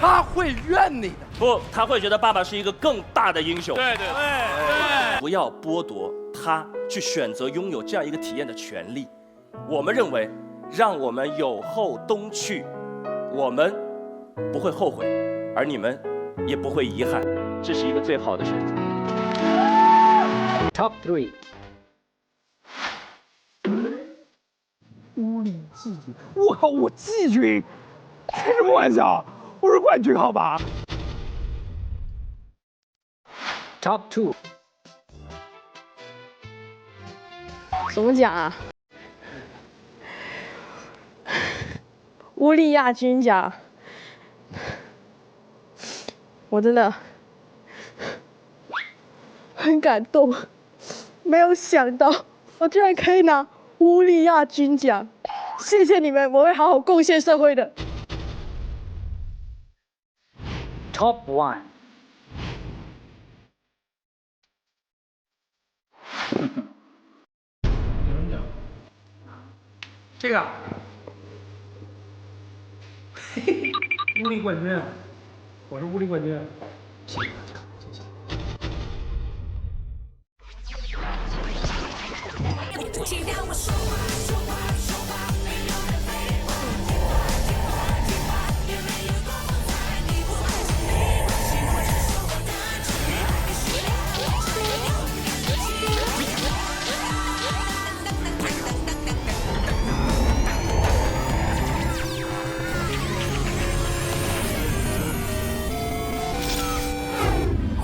他会怨你的。不，他会觉得爸爸是一个更大的英雄。对，不要剥夺他去选择拥有这样一个体验的权利。我们认为，让我们有后东去，我们不会后悔，而你们也不会遗憾，这是一个最好的选择。Top 3。物理季军，我靠，我季军，开什么玩笑？我是冠军，好吧 Top 2。什么奖啊？乌利亚军奖。我真的很感动，没有想到我居然可以拿乌利亚军奖，谢谢你们，我会好好贡献社会的。Top 1。这个，物理冠军，我是物理冠军。谢谢大家，谢谢。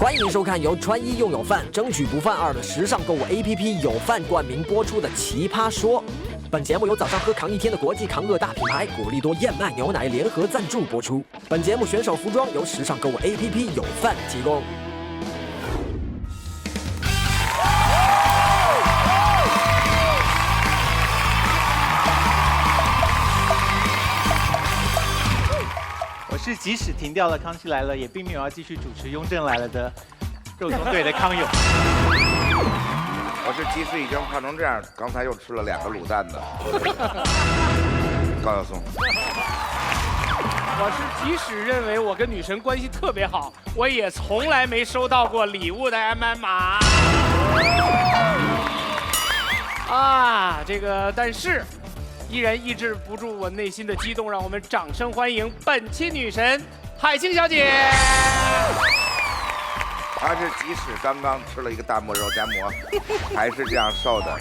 欢迎收看由穿衣用有饭、争取不犯2的时尚购物 APP 有饭冠名播出的《奇葩说》。本节目由早上喝扛1天的国际扛饿大品牌果粒多燕麦牛奶联合赞助播出。本节目选手服装由时尚购物 APP 有饭提供。我是即使停掉了《康熙来了》，也并没有要继续主持《雍正来了》的肉松队的康永。我是即使已经胖成这样，刚才又吃了2个卤蛋的高晓松。我是即使认为我跟女神关系特别好，我也从来没收到过礼物的 MM 马。啊，但是依然抑制不住我内心的激动，让我们掌声欢迎本期女神海清小姐。她是即使刚刚吃了一个大馍肉夹馍，还是这样瘦的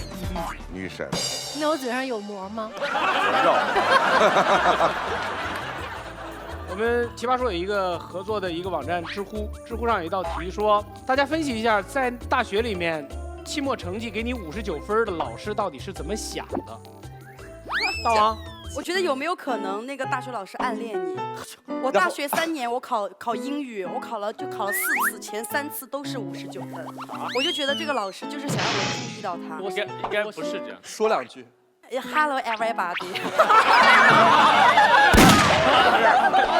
女神。那我嘴上有膜吗？有肉。我们奇葩说有一个合作的一个网站知乎，知乎上有一道题说，大家分析一下，在大学里面，期末成绩给你59分的老师到底是怎么想的？大王，我觉得有没有可能那个大学老师暗恋你？我大学3年，我考英语，我考了4次，前3次都是59分，我就觉得这个老师就是想让我注意到他。应该不是这样。说2句。Hello everybody。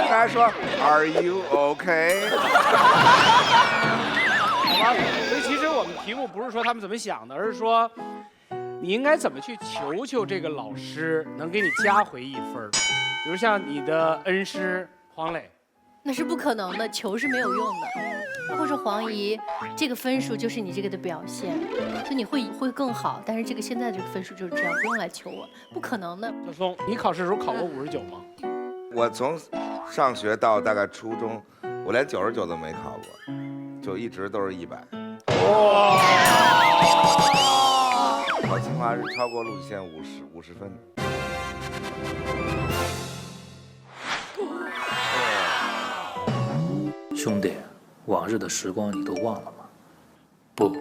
应该说 Are you OK？ 好吧，所以其实我们题目不是说他们怎么想的，而是说你应该怎么去求求这个老师能给你加回1分。比如像你的恩师黄磊，那是不可能的，求是没有用的。或者黄怡，这个分数就是你这个的表现，所以你会更好。但是这个现在这个分数就是这样，不用来求我，不可能的。小松，你考试的时候考过59吗？我从上学到大概初中，我连99都没考过，就一直都是100。哇！考清华是超过录取线50分。兄弟，往日的时光你都忘了吗？不，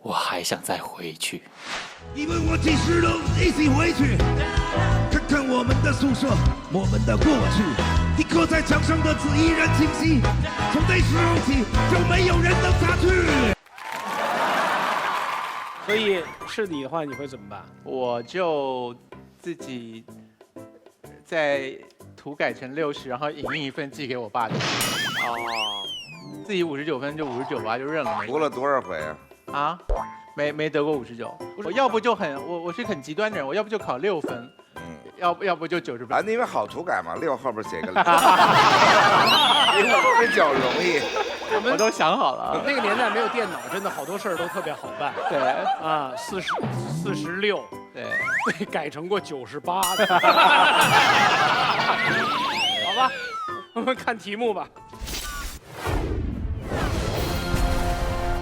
我还想再回去。你问我几时能一起回去，看看我们的宿舍，我们的过去，你刻在墙上的字依然清晰，从那时候起就没有人能擦去。所以是你的话，你会怎么办？我就自己再涂改成60，然后影印一份寄给我爸就行。哦，自己59分就59吧，就认了。读了多少回啊？啊，没得过59。我要不就我是很极端的人，我要不就考6分，要不就90分。啊，因为好涂改嘛，6后边写个0，我都想好了。那个年代没有电脑，真的好多事儿都特别好办。对啊，46，对，被改成过98的。好吧，我们看题目吧。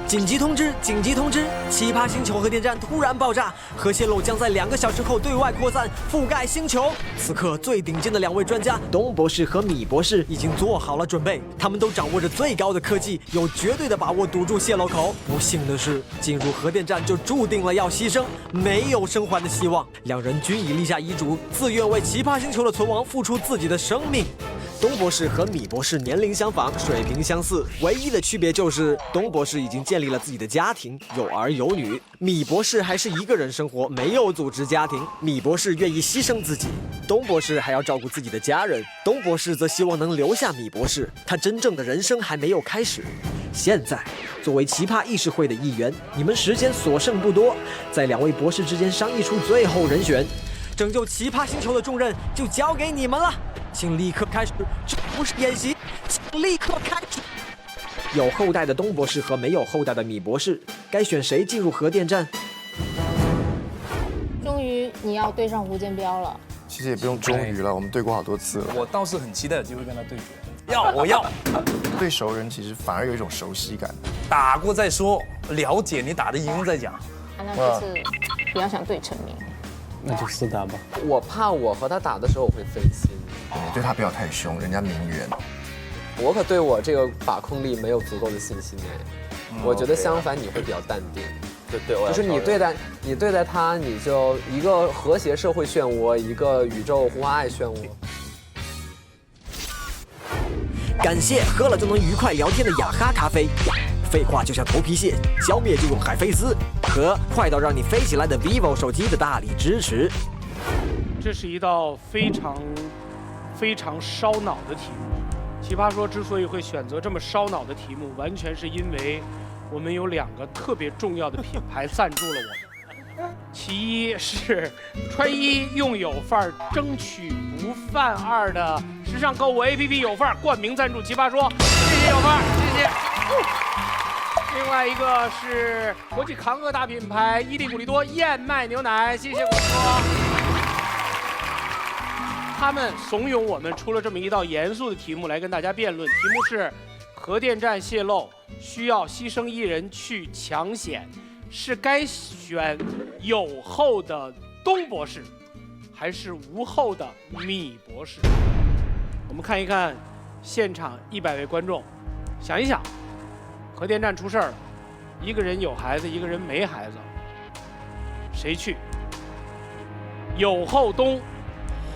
紧急通知！紧急通知！奇葩星球核电站突然爆炸，核泄漏将在2个小时后对外扩散，覆盖星球。此刻，最顶尖的2位专家东博士和米博士已经做好了准备，他们都掌握着最高的科技，有绝对的把握堵住泄漏口。不幸的是，进入核电站就注定了要牺牲，没有生还的希望。2人均已立下遗嘱，自愿为奇葩星球的存亡付出自己的生命。东博士和米博士年龄相仿，水平相似，唯一的区别就是东博士已经建立了自己的家庭，有儿有女；米博士还是一个人生活，没有组织家庭。米博士愿意牺牲自己，东博士还要照顾自己的家人。东博士则希望能留下米博士，他真正的人生还没有开始。现在，作为奇葩议事会的一员，你们时间所剩不多，在2位博士之间商议出最后人选，拯救奇葩星球的重任就交给你们了。请立刻开始，这不是演习，请立刻开始。有后代的东博士和没有后代的米博士，该选谁进入核电站？终于你要对上胡建彪了。其实也不用终于了，我们对过好多次了。我倒是很期待有机会跟他对决。我要。对熟人其实反而有一种熟悉感。打过再说，了解你打得赢再讲。那就是比较想对陈明。那就试他吧。我怕我和他打的时候我会分心。你对他不要太凶，人家名媛。我可对我这个把控力没有足够的信心哎。我觉得相反，你会比较淡定。对，就是你对待他，你就一个和谐社会漩涡，一个宇宙花爱漩涡。感谢喝了就能愉快聊天的雅哈咖啡。废话就像头皮屑，消灭就用海飞丝和快到让你飞起来的 vivo 手机的大力支持。这是一道非常烧脑的题目。奇葩说之所以会选择这么烧脑的题目，完全是因为我们有2个特别重要的品牌赞助了我们。其一是穿衣用有范儿，争取不犯二的时尚购物 APP 有范儿冠名赞助奇葩说，谢谢有范儿，谢谢。另外一个是国际扛饿大品牌伊利古利多燕麦牛奶，谢谢果哥。他们怂恿我们出了这么一道严肃的题目来跟大家辩论，题目是核电站泄漏需要牺牲1人去抢险，是该选有后的东博士，还是无后的米博士？我们看一看现场100位观众，想一想，核电站出事儿了，一个人有孩子，一个人没孩子，谁去？有后东，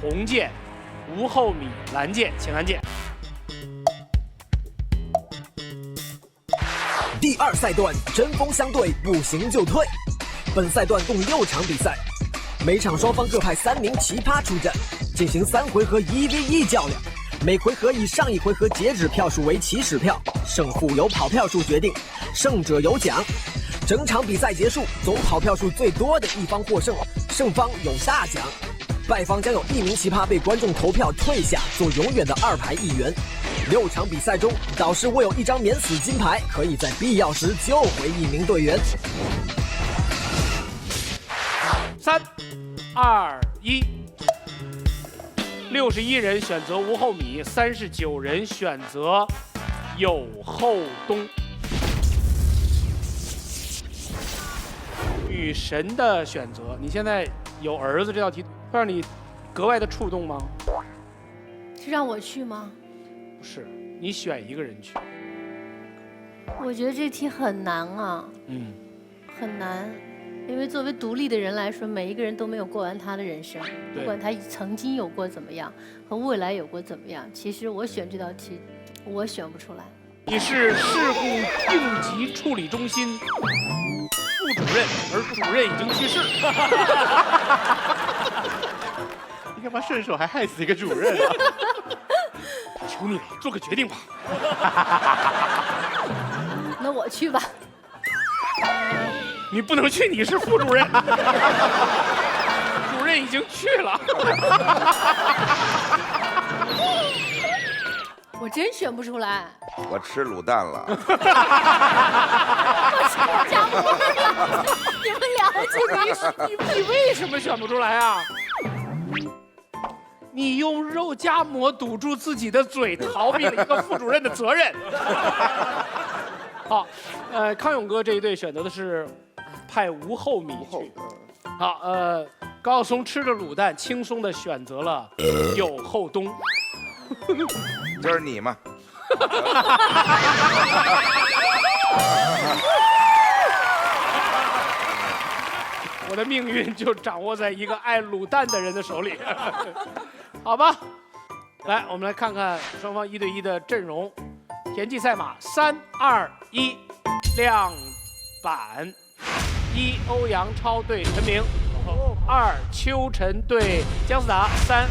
红键；无后米，蓝键，请按键。第2赛段针锋相对，不行就退。本赛段共6场比赛，每场双方各派3名奇葩出战，进行3回合1v1较量。每回合以上一回合截止票数为起始票，胜负由跑票数决定，胜者有奖。整场比赛结束，总跑票数最多的一方获胜，胜方有大奖。败方将有1名奇葩被观众投票退下，做永远的2排议员。6场比赛中，导师握有1张免死金牌，可以在必要时救回1名队员。3、2、1。61人选择无后米，39人选择有后东。女神的选择，你现在有儿子这道题会让你格外的触动吗？是让我去吗？不是，你选一个人去。我觉得这题很难啊，很难，因为作为独立的人来说，每一个人都没有过完他的人生，不管他曾经有过怎么样，和未来有过怎么样。其实我选这道题，我选不出来。你是事故应急处理中心副主任，而主任已经去世。你干嘛顺手还害死一个主任啊？求你了，做个决定吧。那我去吧。你不能去，你是副主任。主任已经去了。我我真选不出来。我吃卤蛋了。我吃肉夹馍了，你们了解你为什么选不出来啊？你用肉夹馍堵住自己的嘴，逃避了一个副主任的责任。好，康永哥这一队选择的是派吴厚米去。好，高晓松吃着卤蛋，轻松的选择了有后东。就是你嘛。我的命运就掌握在一个爱卤蛋的人的手里。好吧，来，我们来看看双方1对1的阵容。田忌赛马，3、2、1，亮板。1欧阳超对陈明，2邱晨对姜思达，3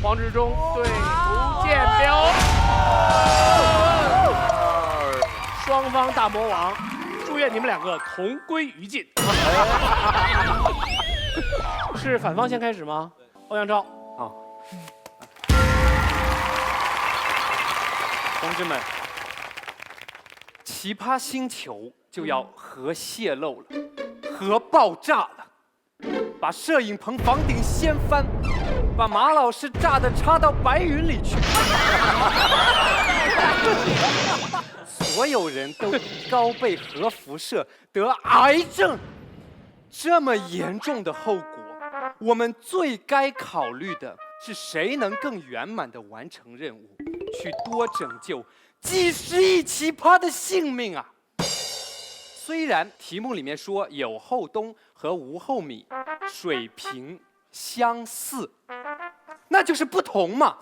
黄执中对吴建彪。双方大魔王，祝愿你们两个同归于尽。是反方先开始吗？欧阳超。好。同志们，奇葩星球就要核泄漏了，核爆炸了，把摄影棚房顶掀翻，把马老师炸得插到白云里去。所有人都高被核辐射得癌症，这么严重的后果，我们最该考虑的是谁能更圆满地完成任务，去多拯救几十亿奇葩的性命啊！虽然题目里面说有后东和无后米水平相似，那就是不同嘛。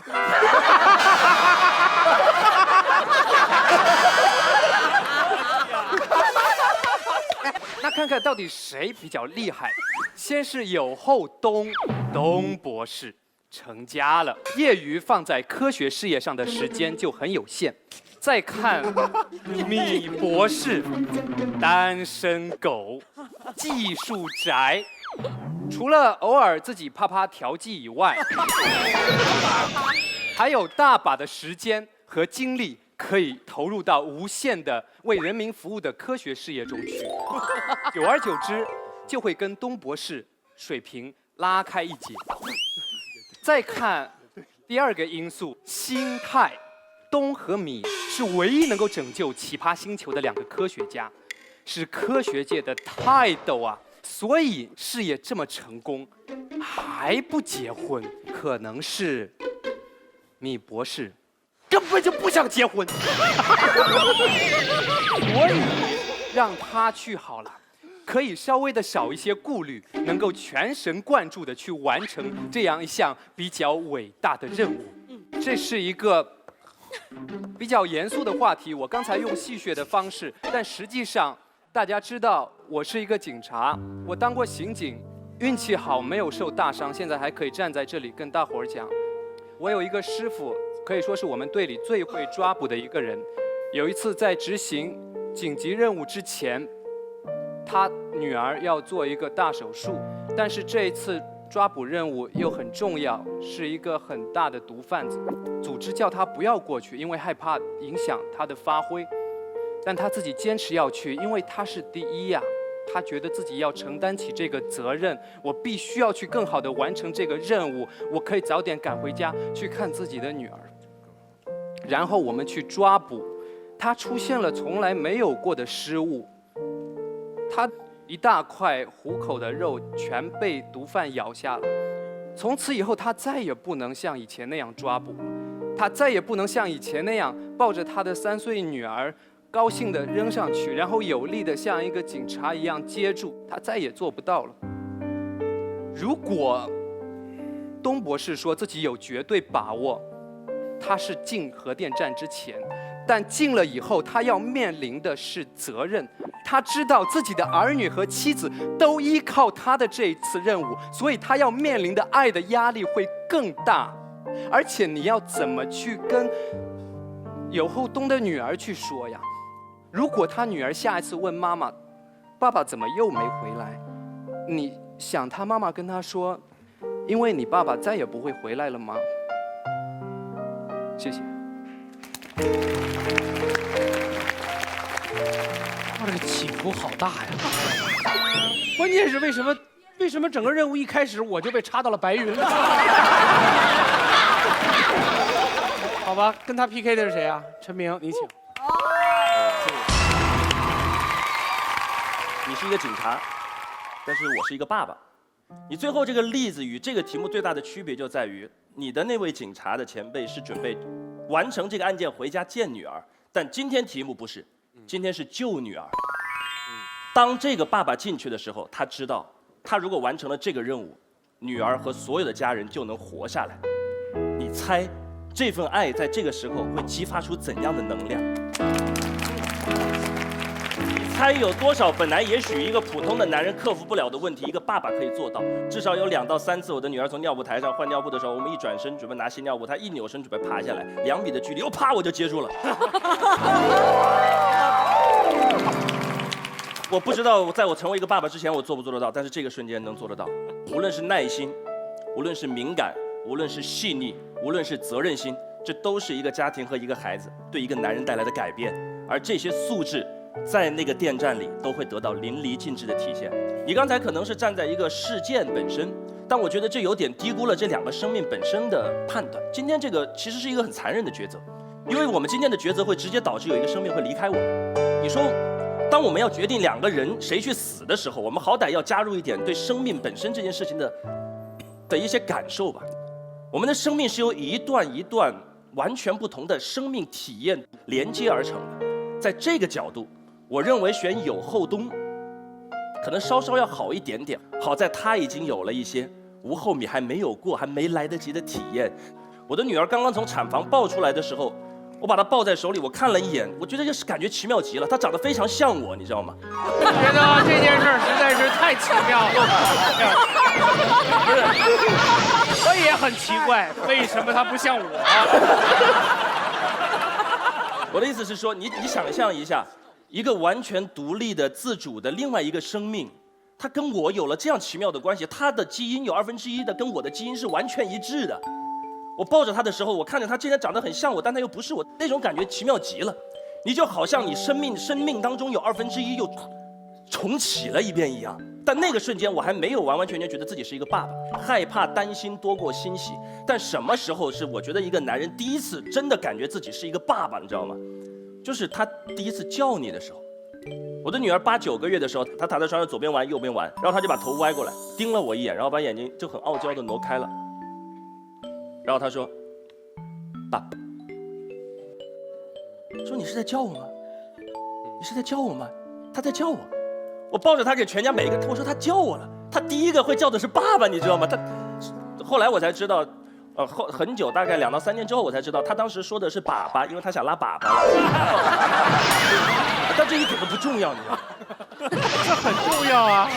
那看看到底谁比较厉害。先是有后东博士成家了，业余放在科学事业上的时间就很有限。再看米博士，单身狗，技术宅，除了偶尔自己啪调剂以外，还有大把的时间和精力可以投入到无限的为人民服务的科学事业中去。久而久之，就会跟东博士水平拉开一截。再看第二个因素，心态。东和米是唯一能够拯救奇葩星球的2个科学家，是科学界的泰斗啊！所以事业这么成功，还不结婚，可能是米博士根本就不想结婚，所以让他去好了，可以稍微的少一些顾虑，能够全神贯注的去完成这样一项比较伟大的任务。这是一个比较严肃的话题，我刚才用戏谑的方式，但实际上大家知道我是一个警察，我当过刑警，运气好没有受大伤，现在还可以站在这里跟大伙儿讲。我有一个师傅，可以说是我们队里最会抓捕的一个人。有一次在执行紧急任务之前，他女儿要做一个大手术，但是这一次抓捕任务又很重要，是一个很大的毒贩子，组织叫他不要过去，因为害怕影响他的发挥，但他自己坚持要去，因为他是第一呀，他觉得自己要承担起这个责任，我必须要去更好的完成这个任务，我可以早点赶回家去看自己的女儿。然后我们去抓捕，他出现了从来没有过的失误，他一大块虎口的肉全被毒贩咬下了。从此以后，他再也不能像以前那样抓捕，他再也不能像以前那样抱着他的3岁女儿，高兴地扔上去，然后有力地像一个警察一样接住，他再也做不到了。如果东博士说自己有绝对把握，他是进核电站之前，但进了以后，他要面临的是责任。他知道自己的儿女和妻子都依靠他的这一次任务，所以他要面临的爱的压力会更大。而且你要怎么去跟有后东的女儿去说呀？如果他女儿下一次问妈妈，爸爸怎么又没回来？你想他妈妈跟他说，因为你爸爸再也不会回来了吗？谢谢。哇，这个起伏好大呀！关键是为什么整个任务一开始我就被插到了白云了？好吧，跟他 PK 的是谁啊？陈明，你请。你是一个警察，但是我是一个爸爸。你最后这个例子与这个题目最大的区别就在于，你的那位警察的前辈是准备完成这个案件回家见女儿，但今天题目不是，今天是救女儿。当这个爸爸进去的时候，他知道，他如果完成了这个任务，女儿和所有的家人就能活下来。你猜，这份爱在这个时候会激发出怎样的能量？你猜有多少本来也许一个普通的男人克服不了的问题，一个爸爸可以做到？至少有2到3次，我的女儿从尿布台上换尿布的时候，我们一转身准备拿新尿布，她一扭身准备爬下来，2米的距离，啪我就接住了。我不知道在我成为一个爸爸之前我做不做得到，但是这个瞬间能做得到。无论是耐心，无论是敏感，无论是细腻，无论是责任心，这都是一个家庭和一个孩子对一个男人带来的改变。而这些素质在那个电站里都会得到淋漓尽致的体现。你刚才可能是站在一个事件本身，但我觉得这有点低估了这2个生命本身的判断。今天这个其实是一个很残忍的抉择，因为我们今天的抉择会直接导致有一个生命会离开我们。你说，当我们要决定2个人谁去死的时候，我们好歹要加入一点对生命本身这件事情的一些感受吧。我们的生命是由一段一段完全不同的生命体验连接而成的。在这个角度，我认为选有后冬可能稍稍要好一点点。好在他已经有了一些吴厚米还没有过、还没来得及的体验。我的女儿刚刚从产房抱出来的时候，我把她抱在手里，我看了一眼，我觉得就是感觉奇妙极了。她长得非常像我，你知道吗？我觉得这件事实在是太奇妙了。我也很奇怪，为什么她不像我？我的意思是说，你想象一下，一个完全独立的、自主的另外一个生命，它跟我有了这样奇妙的关系，它的基因有1/2的跟我的基因是完全一致的。我抱着它的时候，我看着它竟然长得很像我，但它又不是我，那种感觉奇妙极了。你就好像你生命当中有1/2又重启了一遍一样。但那个瞬间，我还没有完完全全觉得自己是一个爸爸，害怕、担心多过欣喜。但什么时候是我觉得一个男人第一次真的感觉自己是一个爸爸，你知道吗？就是他第一次叫你的时候。我的女儿8、9个月的时候，她躺在床上左边玩右边玩，然后她就把头歪过来盯了我一眼，然后把眼睛就很傲娇的挪开了。然后她说：“爸。”说：“你是在叫我吗？你是在叫我吗？”她在叫我。我抱着她给全家每一个，我说她叫我了。她第一个会叫的是爸爸，你知道吗？她后来我才知道。很久，大概2到3年之后，我才知道他当时说的是粑粑，因为他想拉粑粑。但这一点都不重要，你知道吗？这很重要啊！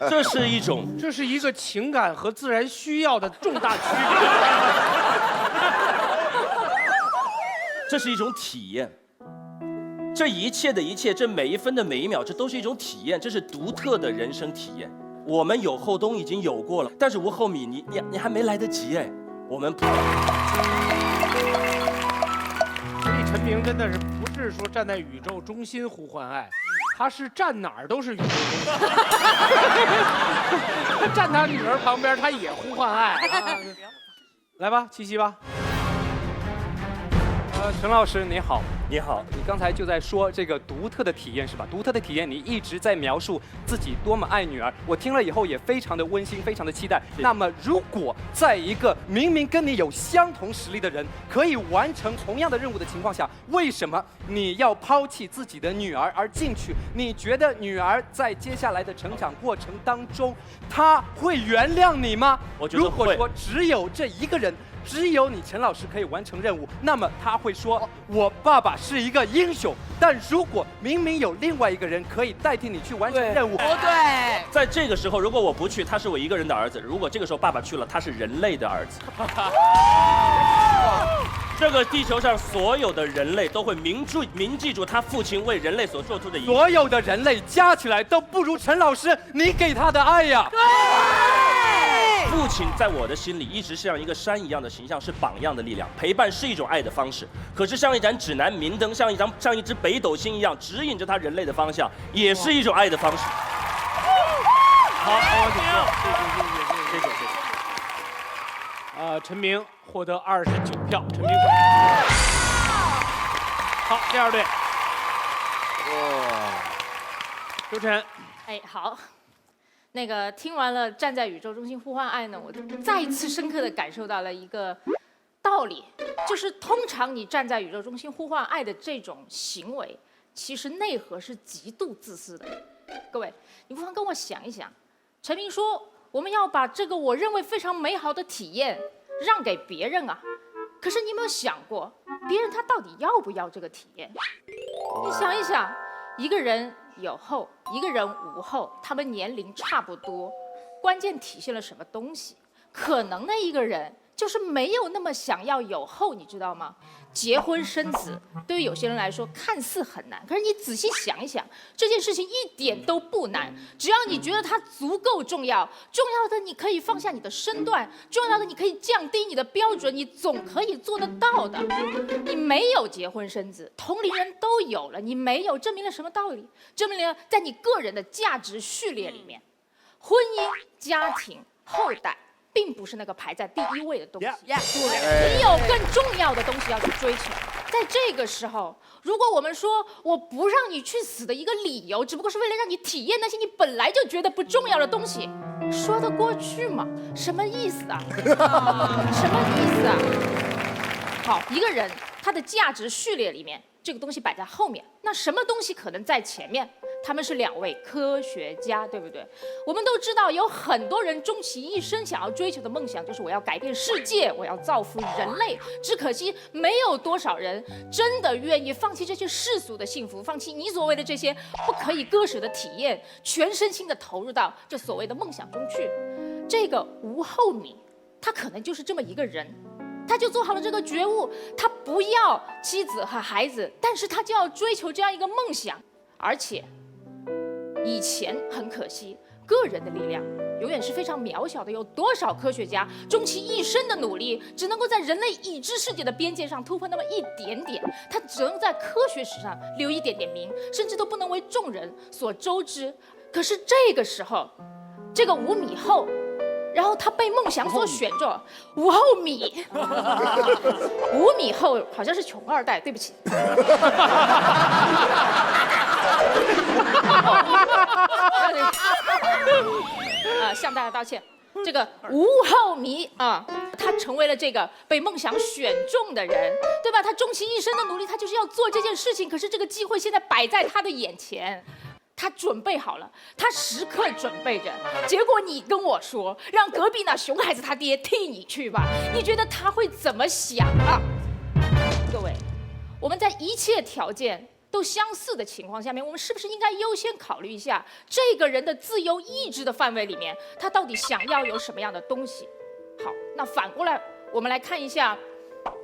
这是一个情感和自然需要的重大区别。这是一种体验。这一切的一切，这每一分的每一秒，这都是一种体验，这是独特的人生体验。我们有后冬已经有过了，但是吴厚米，你还没来得及哎，我们不。所以陈明真的是不是说站在宇宙中心呼唤爱，他是站哪儿都是宇宙中心。站他女儿旁边，他也呼唤爱。来吧，七夕吧。陈老师你好。你好，你刚才就在说这个独特的体验是吧？独特的体验，你一直在描述自己多么爱女儿，我听了以后也非常的温馨，非常的期待。那么，如果在一个明明跟你有相同实力的人可以完成同样的任务的情况下，为什么你要抛弃自己的女儿而进去？你觉得女儿在接下来的成长过程当中，她会原谅你吗？我觉得会。如果说只有这一个人。只有你陈老师可以完成任务，那么他会说：“我爸爸是一个英雄。”但如果明明有另外一个人可以代替你去完成任务，不对，在这个时候，如果我不去，他是我一个人的儿子；如果这个时候爸爸去了，他是人类的儿子。这个地球上所有的人类都会铭记住他父亲为人类所做出的一切。所有的人类加起来都不如陈老师你给他的爱呀！对。父亲在我的心里一直像一个山一样的形象，是榜样的力量。陪伴是一种爱的方式，可是像一盏指南明灯，像一只北斗星一样指引着他人类的方向，也是一种爱的方式。好，谢谢。陈明获得29票，陈明。好，第二队。周晨。哎，好。那个听完了站在宇宙中心呼唤爱呢，我再一次深刻的感受到了一个道理，就是通常你站在宇宙中心呼唤爱的这种行为，其实内核是极度自私的。各位，你不妨跟我想一想，陈明说我们要把这个我认为非常美好的体验让给别人啊，可是你有没有想过，别人他到底要不要这个体验？你想一想，一个人有后，一个人无后，他们年龄差不多，关键体现了什么东西？可能的一个人就是没有那么想要有后，你知道吗？结婚生子对于有些人来说看似很难，可是你仔细想一想，这件事情一点都不难，只要你觉得它足够重要，重要的你可以放下你的身段，重要的你可以降低你的标准，你总可以做得到的。你没有结婚生子，同龄人都有了，你没有，证明了什么道理？证明了在你个人的价值序列里面，婚姻、家庭、后代并不是那个排在第一位的东西，你有更重要的东西要去追求。在这个时候，如果我们说我不让你去死的一个理由，只不过是为了让你体验那些你本来就觉得不重要的东西，说得过去吗？什么意思啊？什么意思啊？好，一个人他的价值序列里面，这个东西摆在后面，那什么东西可能在前面？他们是2位科学家，对不对？我们都知道，有很多人终其一生想要追求的梦想就是我要改变世界，我要造福人类。只可惜没有多少人真的愿意放弃这些世俗的幸福，放弃你所谓的这些不可以割舍的体验，全身心的投入到这所谓的梦想中去。这个吴厚米，他可能就是这么一个人。他就做好了这个觉悟，他不要妻子和孩子，但是他就要追求这样一个梦想。而且以前很可惜，个人的力量永远是非常渺小的。有多少科学家终其一生的努力，只能够在人类已知世界的边界上突破那么一点点，他只能在科学史上留一点点名，甚至都不能为众人所周知。可是这个时候，这个5米厚，然后他被梦想所选中，5厚米，5米厚好像是穷2代，对不起。向大家道歉。这个吴厚米啊，他成为了这个被梦想选中的人，对吧？他终其一生的努力，他就是要做这件事情。可是这个机会现在摆在他的眼前，他准备好了，他时刻准备着。结果你跟我说，让隔壁那熊孩子他爹替你去吧，你觉得他会怎么想啊？各位，我们在一切条件都相似的情况下面，我们是不是应该优先考虑一下这个人的自由意志的范围里面，他到底想要有什么样的东西？好，那反过来我们来看一下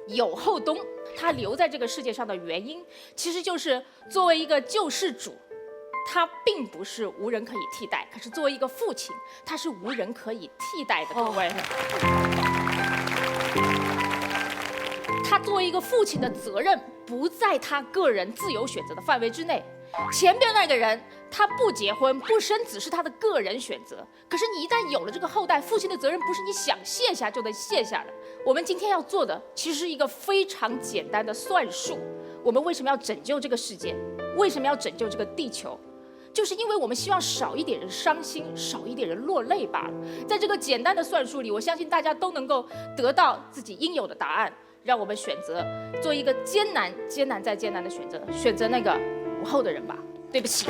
有后东他留在这个世界上的原因，其实就是作为一个救世主，他并不是无人可以替代，可是作为一个父亲，他是无人可以替代的。各位，他作为一个父亲的责任不在他个人自由选择的范围之内。前边那个人他不结婚不生子是他的个人选择，可是你一旦有了这个后代，父亲的责任不是你想卸下就能卸下的。我们今天要做的其实是一个非常简单的算术。我们为什么要拯救这个世界？为什么要拯救这个地球？就是因为我们希望少一点人伤心，少一点人落泪罢了。在这个简单的算术里，我相信大家都能够得到自己应有的答案。让我们选择做一个艰难再艰难的选择，选择那个无后的人吧。对不起。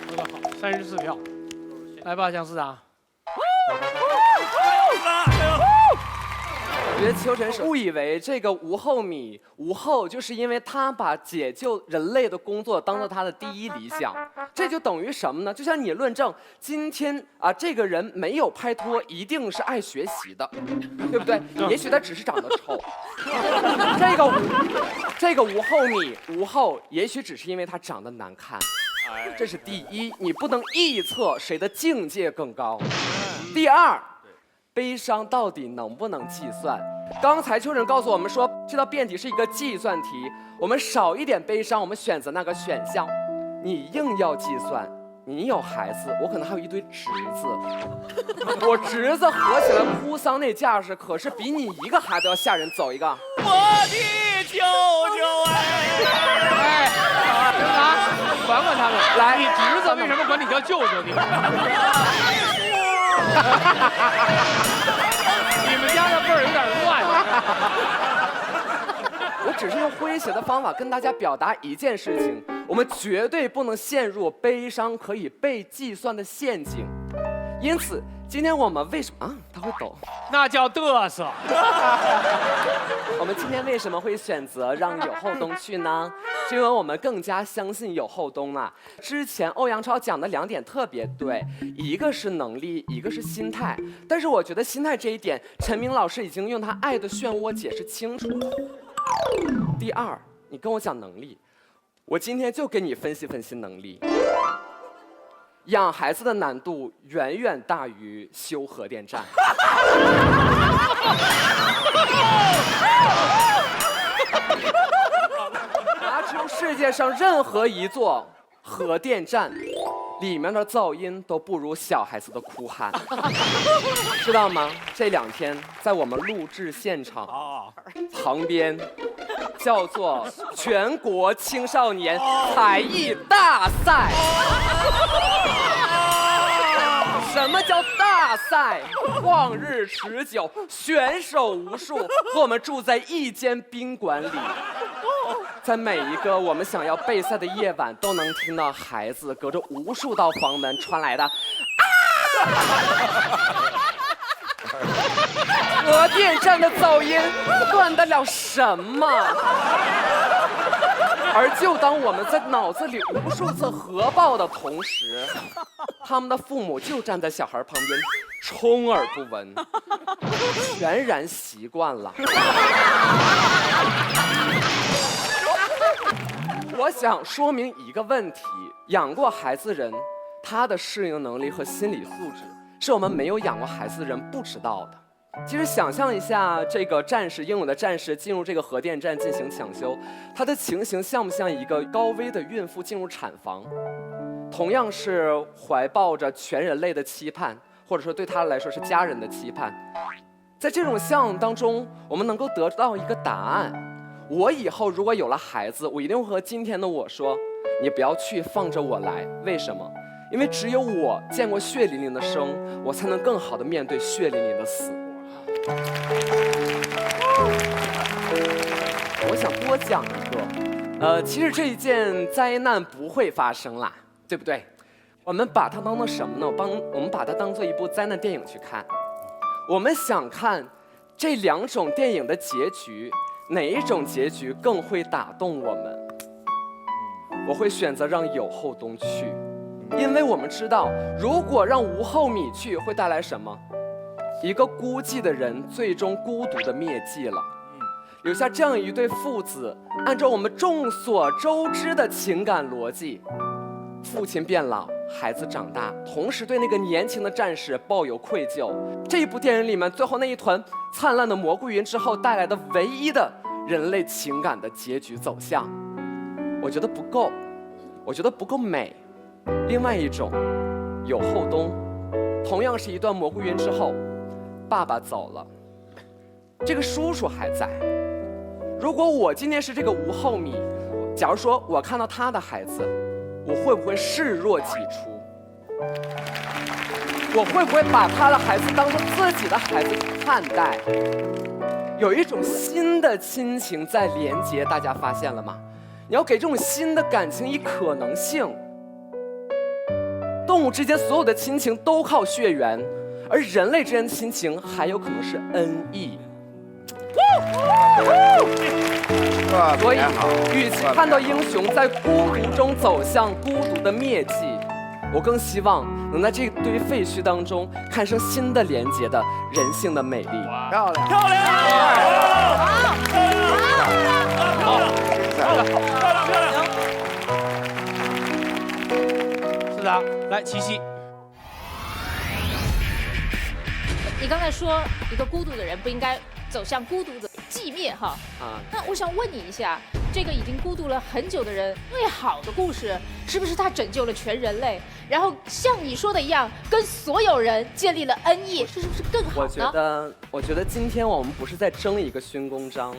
说得好，34票。来吧，姜思达。我觉得秋晨误以为这个吴厚米吴后，就是因为他把解救人类的工作当做他的第一理想，这就等于什么呢？就像你论证今天啊，这个人没有拍拖，一定是爱学习的，对不对？也许他只是长得丑。这个吴厚米吴后，也许只是因为他长得难看。这是第一，你不能臆测谁的境界更高。第二，悲伤到底能不能计算？刚才秋晨告诉我们说，这道辩题是一个计算题，我们少一点悲伤，我们选择那个选项。你硬要计算，你有孩子，我可能还有一堆侄子，我侄子合起来哭丧那架势，可是比你一个孩子要吓人。走一个，我的舅舅哎！真的，管管他们。来，你侄子为什么管你叫舅舅？你们家的辈儿有点乱。我只是用诙谐的方法跟大家表达一件事情：我们绝对不能陷入悲伤可以被计算的陷阱。因此，今天我们为什么啊？他会抖，那叫嘚瑟。我们今天为什么会选择让有后东去呢？是因为我们更加相信有后东了。之前欧阳超讲的2点特别对，一个是能力，一个是心态。但是我觉得心态这一点，陈明老师已经用他爱的漩涡解释清楚了。第二，你跟我讲能力，我今天就跟你分析分析能力。养孩子的难度远远大于修核电站。拿出世界上任何一座核电站，里面的噪音都不如小孩子的哭喊，知道吗？这2天在我们录制现场旁边，叫做全国青少年才艺大赛。什么叫大赛？旷日持久，选手无数，和我们住在一间宾馆里，在每一个我们想要备赛的夜晚，都能听到孩子隔着无数道房门传来的核电站的噪音断得了什么？而就当我们在脑子里无数次核爆的同时，他们的父母就站在小孩旁边，充耳不闻，全然习惯了。我想说明一个问题：养过孩子人，他的适应能力和心理素质，是我们没有养过孩子的人不知道的。其实想象一下，这个战士，英勇的战士进入这个核电站进行抢修，他的情形像不像一个高危的孕妇进入产房？同样是怀抱着全人类的期盼，或者说对他来说是家人的期盼。在这种项目当中，我们能够得到一个答案：我以后如果有了孩子，我一定会和今天的我说，你不要去，放着我来。为什么？因为只有我见过血淋淋的生，我才能更好的面对血淋淋的死。我想多讲一个，其实这一件灾难不会发生啦，对不对？我们把它当做什么呢？我们把它当做一部灾难电影去看。我们想看这2种电影的结局，哪一种结局更会打动我们？我会选择让有后东去，因为我们知道，如果让吴厚米去，会带来什么？一个孤寂的人最终孤独的灭迹了，留下这样一对父子。按照我们众所周知的情感逻辑，父亲变老，孩子长大，同时对那个年轻的战士抱有愧疚。这一部电影里面最后那一团灿烂的蘑菇云之后带来的唯一的人类情感的结局走向，我觉得不够，我觉得不够美。另外一种，有后东，同样是一段蘑菇云之后，爸爸走了，这个叔叔还在。如果我今天是这个吴厚米，假如说我看到他的孩子，我会不会视若己出？我会不会把他的孩子当成自己的孩子看待？有一种新的亲情在连接，大家发现了吗？你要给这种新的感情以可能性。动物之间所有的亲情都靠血缘，而人类之间的亲情还有可能是恩义。所以，与其看到英雄在孤独中走向孤独的灭迹，我更希望能在这堆废墟当中看生新的连接的人性的美丽。漂亮，漂亮，好，漂亮。来，齐溪。你刚才说一个孤独的人不应该走向孤独的寂灭哈。那我想问你一下，这个已经孤独了很久的人，最好的故事是不是他拯救了全人类？然后像你说的一样，跟所有人建立了恩义，这是不是更好呢？我觉得今天我们不是在争一个勋功章，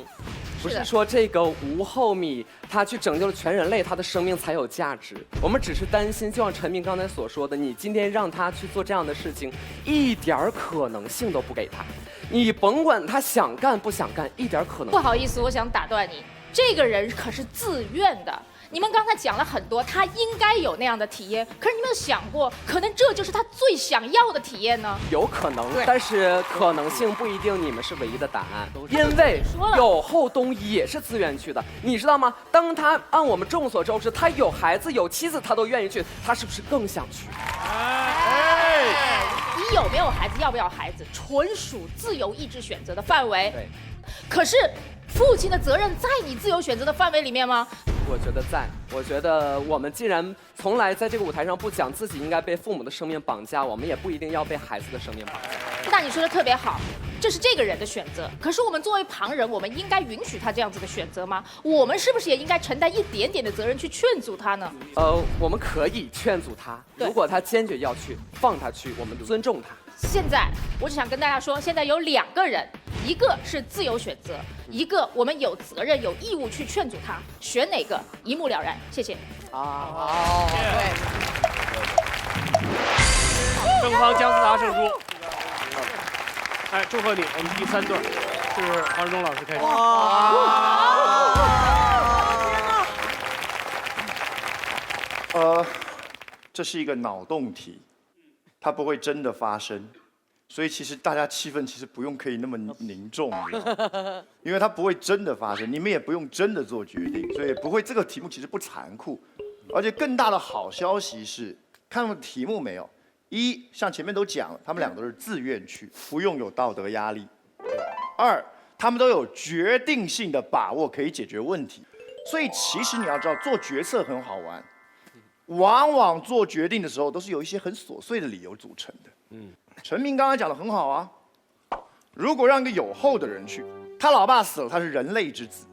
不是说这个吴厚米他去拯救了全人类，他的生命才有价值。我们只是担心，就像陈明刚才所说的，你今天让他去做这样的事情，一点可能性都不给他。你甭管他想干不想干，一点可能。不好意思，我想打断你，这个人可是自愿的。你们刚才讲了很多，他应该有那样的体验，可是你有没有想过，可能这就是他最想要的体验呢？有可能，但是可能性不一定你们是唯一的答案，因为有后东也是自愿去的，你知道吗？当他按我们众所周知，他有孩子有妻子，他都愿意去，他是不是更想去？你有没有孩子，要不要孩子，纯属自由意志选择的范围。对，可是父亲的责任在你自由选择的范围里面吗？我觉得在，我觉得我们既然从来在这个舞台上不讲自己应该被父母的生命绑架，我们也不一定要被孩子的生命绑架。那你说的特别好，这是这个人的选择。可是我们作为旁人，我们应该允许他这样子的选择吗？我们是不是也应该承担一点点的责任去劝阻他呢？我们可以劝阻他，如果他坚决要去，放他去，我们尊重他。现在我只想跟大家说，现在有2个人，一个是自由选择，一个我们有责任有义务去劝阻他，选哪个一目了然。谢谢。对。正方姜思达胜出。哎，祝贺你，我们第3对是黄志忠老师开始。这是一个脑洞题。它不会真的发生，所以其实大家气氛其实不用可以那么凝重，因为它不会真的发生，你们也不用真的做决定，所以不会。这个题目其实不残酷，而且更大的好消息是，看到题目没有？一，像前面都讲了，他们2个都是自愿去，不用有道德压力。2，他们都有决定性的把握，可以解决问题。所以其实你要知道，做决策很好玩。往往做决定的时候，都是有一些很琐碎的理由组成的。陈明刚才讲的很好啊。如果让一个有后的人去，他老爸死了，他是人类之子。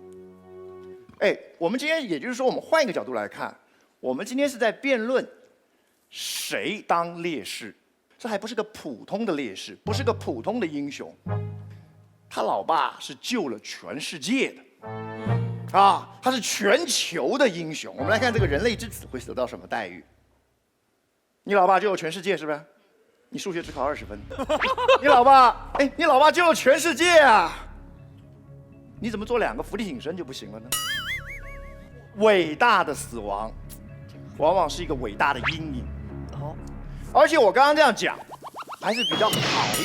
我们今天也就是说，我们换一个角度来看，我们今天是在辩论谁当烈士，这还不是个普通的烈士，不是个普通的英雄。他老爸是救了全世界的。他是全球的英雄。我们来看这个人类之子会得到什么待遇？你老爸救了全世界，是不是？你数学只考20分。你老爸救了全世界啊！你怎么做2个伏地挺身就不行了呢？伟大的死亡，往往是一个伟大的阴影。而且我刚刚这样讲，还是比较好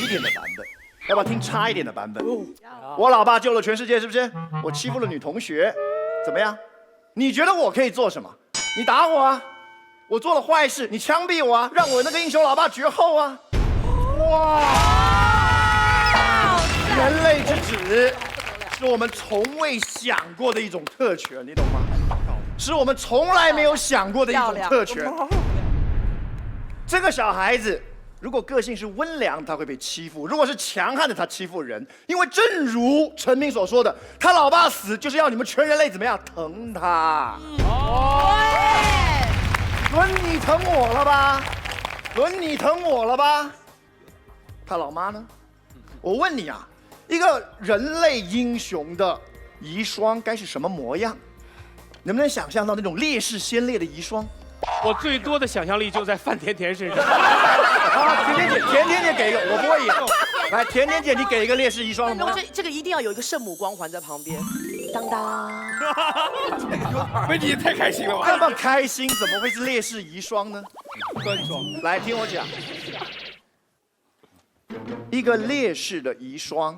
一点的版本。要不要听差一点的版本？我老爸救了全世界，是不是？我欺负了女同学，怎么样？你觉得我可以做什么？你打我啊！我做了坏事，你枪毙我啊！让我那个英雄老爸绝后啊！哇！人类之子是我们从未想过的一种特权，你懂吗？是我们从来没有想过的一种特权。这个小孩子。如果个性是温良，他会被欺负；如果是强悍的，他欺负人。因为正如陈明所说的，他老爸死就是要你们全人类怎么样疼他。轮你疼我了吧？轮你疼我了吧？他老妈呢？我问你啊，一个人类英雄的遗孀该是什么模样？能不能想象到那种烈士先烈的遗孀？我最多的想象力就在范甜甜身上。甜甜姐给一个，我不会演。来，甜甜姐，你给一个烈士遗孀的模样。这个一定要有一个圣母光环在旁边。当当。维尼也太开心了吧？那么开心，怎么会是烈士遗孀呢？端庄。来听我讲，一个烈士的遗孀，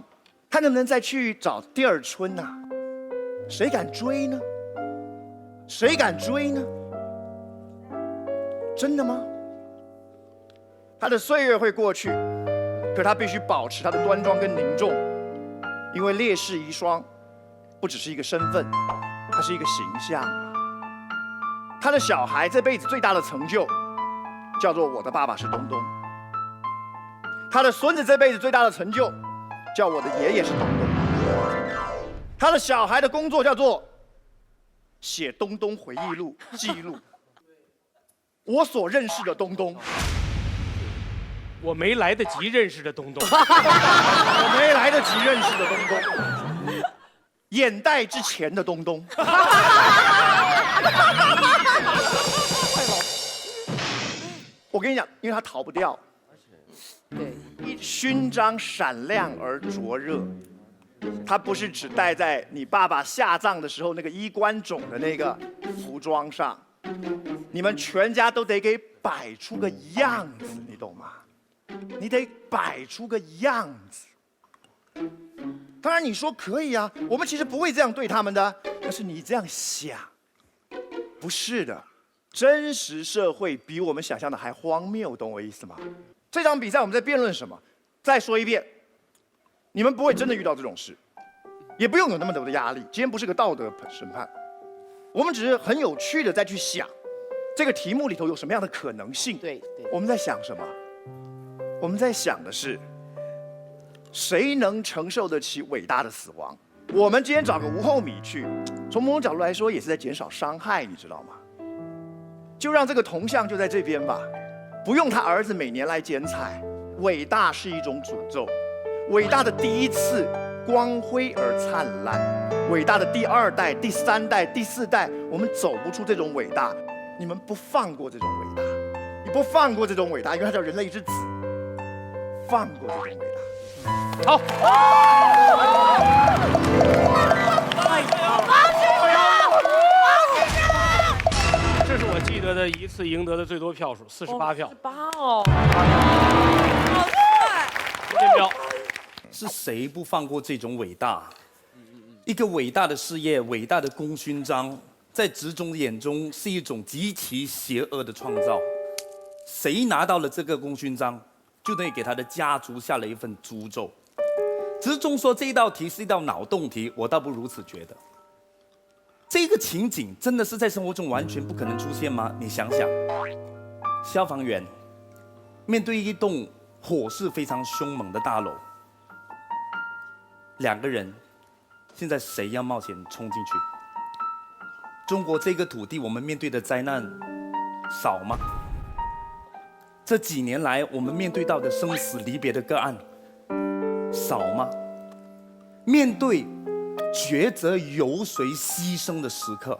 他能不能再去找第2春呢？谁敢追呢？谁敢追呢？真的吗？他的岁月会过去，可他必须保持他的端庄跟凝重，因为烈士遗孀不只是一个身份，它是一个形象。他的小孩这辈子最大的成就，叫做我的爸爸是东东。他的孙子这辈子最大的成就，叫我的爷爷是东东。他的小孩的工作叫做写东东回忆录记录。我所认识的东东，我没来得及认识的东东，我没来得及认识的东东，眼袋之前的东东。我跟你讲，因为他逃不掉。对，勋章闪亮而灼热，它不是只戴在你爸爸下葬的时候那个衣冠冢的那个服装上，你们全家都得给摆出个样子，你懂吗？你得摆出个样子。当然你说可以啊，我们其实不会这样对他们的，但是你这样想，不是的。真实社会比我们想象的还荒谬，懂我意思吗？这场比赛我们在辩论什么？再说一遍，你们不会真的遇到这种事，也不用有那么多的压力。今天不是个道德审判，我们只是很有趣的再去想，这个题目里头有什么样的可能性。对，我们在想什么？我们在想的是，谁能承受得起伟大的死亡？我们今天找个无后米去，从某种角度来说，也是在减少伤害，你知道吗？就让这个铜像就在这边吧，不用他儿子每年来剪彩。伟大是一种诅咒，伟大的第一次光辉而灿烂，伟大的第2代、第3代、第4代，我们走不出这种伟大。你们不放过这种伟大，你不放过这种伟大，因为它叫人类之子，放过这种伟大。好。这是我记得的一次赢得的最多票数，48票。48哦，是谁不放过这种伟大？一个伟大的事业、伟大的功勋章，在执中眼中是一种极其邪恶的创造。谁拿到了这个功勋章，就等于给他的家族下了一份诅咒。执中说这道题是一道脑洞题，我倒不如此觉得。这个情景真的是在生活中完全不可能出现吗？你想想，消防员面对一栋火势非常凶猛的大楼，2个人，现在谁要冒险冲进去？中国这个土地，我们面对的灾难少吗？这几年来，我们面对到的生死离别的个案少吗？面对抉择由谁牺牲的时刻，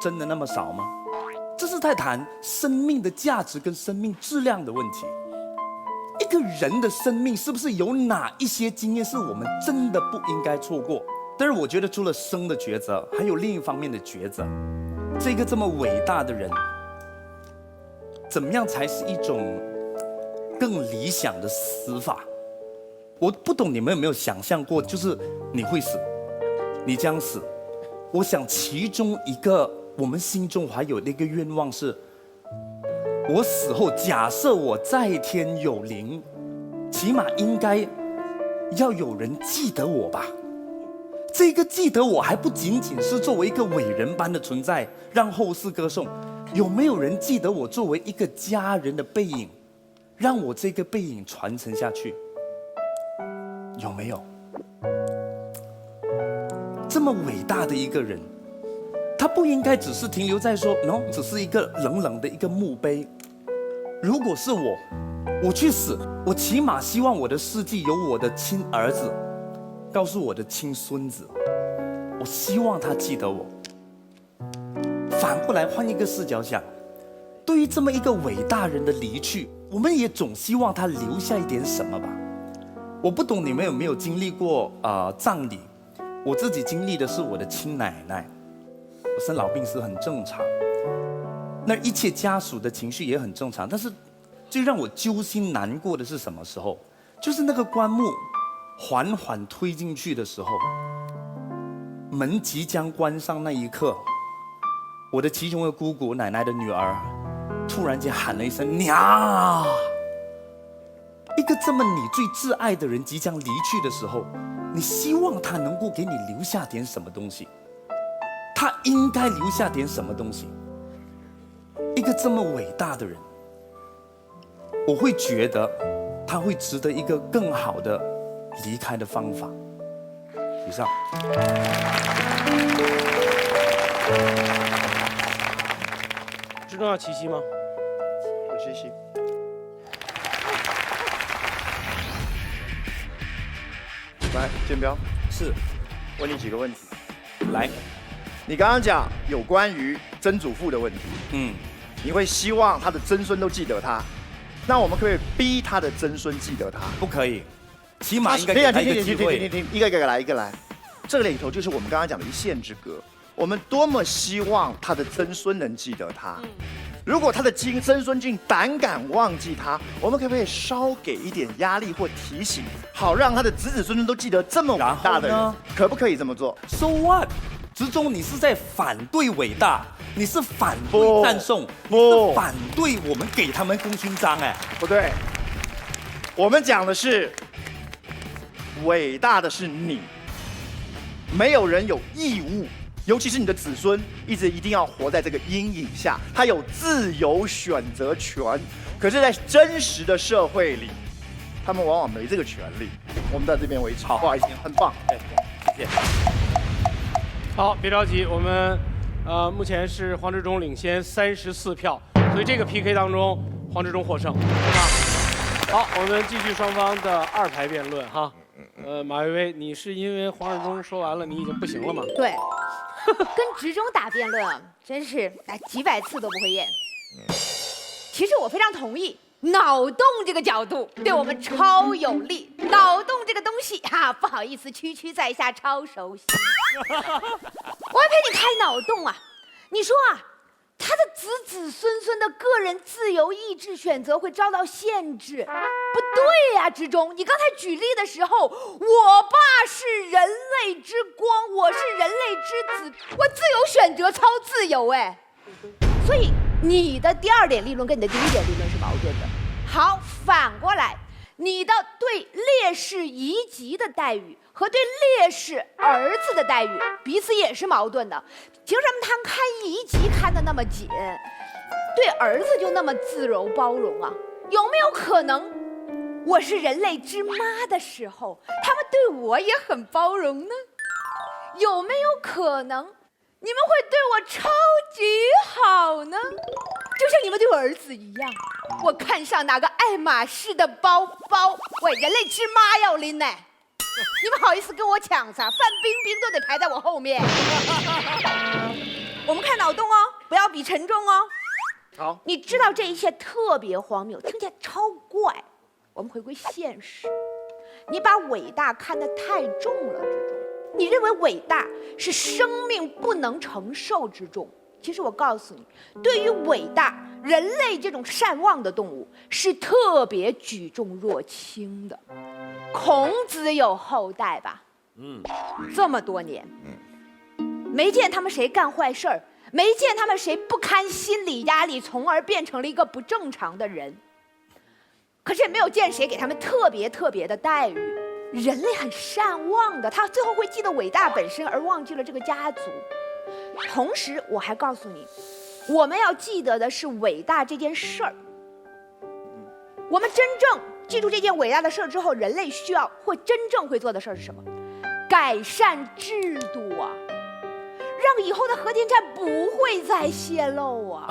真的那么少吗？这是在谈生命的价值跟生命质量的问题。一个人的生命是不是有哪一些经验是我们真的不应该错过？但是我觉得除了生的抉择，还有另一方面的抉择。这个这么伟大的人，怎么样才是一种更理想的死法？我不懂你们有没有想象过，就是你会死，你将死。我想其中一个我们心中还有那个愿望是，我死后假设我在天有灵，起码应该要有人记得我吧。这个记得我还不仅仅是作为一个伟人般的存在，让后世歌颂，有没有人记得我作为一个家人的背影，让我这个背影传承下去？有没有？这么伟大的一个人，他不应该只是停留在说 no， 只是一个冷冷的一个墓碑。如果是我去死，我起码希望我的事迹有我的亲儿子告诉我的亲孙子，我希望他记得我。反过来换一个视角想，对于这么一个伟大人的离去，我们也总希望他留下一点什么吧。我不懂你们有没有经历过葬礼？我自己经历的是我的亲奶奶，我生老病死很正常，那一切家属的情绪也很正常。但是最让我揪心难过的是什么时候？就是那个棺木缓缓推进去的时候，门即将关上那一刻，我的其中一个姑姑奶奶的女儿突然间喊了一声娘。一个这么你最挚爱的人即将离去的时候，你希望他能够给你留下点什么东西？他应该留下点什么东西？一个这么伟大的人，我会觉得他会值得一个更好的离开的方法。以上。知道要齐溪吗？我齐溪。来，建彪，是，问你几个问题。来，你刚刚讲有关于曾祖父的问题，你会希望他的曾孙都记得他，那我们可不可以逼他的曾孙记得他？不可以，起码应该给他一个机会。停，一个一个来，一个来。这里头就是我们刚刚讲的一线之隔。我们多么希望他的曾孙能记得他。如果他的曾孙竟胆敢忘记他，我们可不可以稍给一点压力或提醒，好让他的子子孙孙都记得这么伟大的人？可不可以这么做 ？So what？ 之中你是在反对伟大，你是反对赞颂，是反对我们给他们功勋章哎，不对。我们讲的是伟大的是你，没有人有义务。尤其是你的子孙，一定要活在这个阴影下，他有自由选择权。可是，在真实的社会里，他们往往没这个权利。我们到这边为止，不好意思，很棒，谢谢。好，别着急，我们目前是黄志忠领先34票，所以这个 PK 当中，黄志忠获胜，对吧？好，我们继续双方的2排辩论哈。马薇薇，你是因为黄志忠说完了，你已经不行了吗？对。跟执中打辩论啊，真是几百次都不会厌。其实我非常同意，脑洞这个角度对我们超有利。脑洞这个东西哈，不好意思，区区在下超熟悉。我要陪你开脑洞啊！你说啊，他的子子孙孙的个人自由意志选择会遭到限制，不对呀，执中，你刚才举例的时候，我爸是人类之光，我是人类之子，我自由选择超自由哎，所以你的第2点立论跟你的第1点立论是矛盾的。好，反过来，你的对烈士遗疾的待遇和对烈士儿子的待遇彼此也是矛盾的。凭什么他们看遗疾看得那么紧，对儿子就那么自柔包容啊？有没有可能我是人类之妈的时候，他们对我也很包容呢？有没有可能你们会对我超级好呢？就像你们对我儿子一样，我看上哪个爱马仕的包包，喂，人类之妈要拎呢？你们好意思跟我抢啥？范冰冰都得排在我后面。我们看脑洞哦，不要比沉重哦。好，你知道这一切特别荒谬，听起来超怪。我们回归现实，你把伟大看得太重了之中，你认为伟大是生命不能承受之重。其实我告诉你，对于伟大，人类这种善忘的动物是特别举重若轻的。孔子有后代吧？这么多年，没见他们谁干坏事儿，没见他们谁不堪心理压力，从而变成了一个不正常的人。可是也没有见谁给他们特别的待遇。人类很善忘的，他最后会记得伟大本身，而忘记了这个家族。同时，我还告诉你，我们要记得的是伟大这件事儿。我们真正记住这件伟大的事儿之后，人类需要或真正会做的事儿是什么？改善制度啊，让以后的核电站不会再泄漏啊。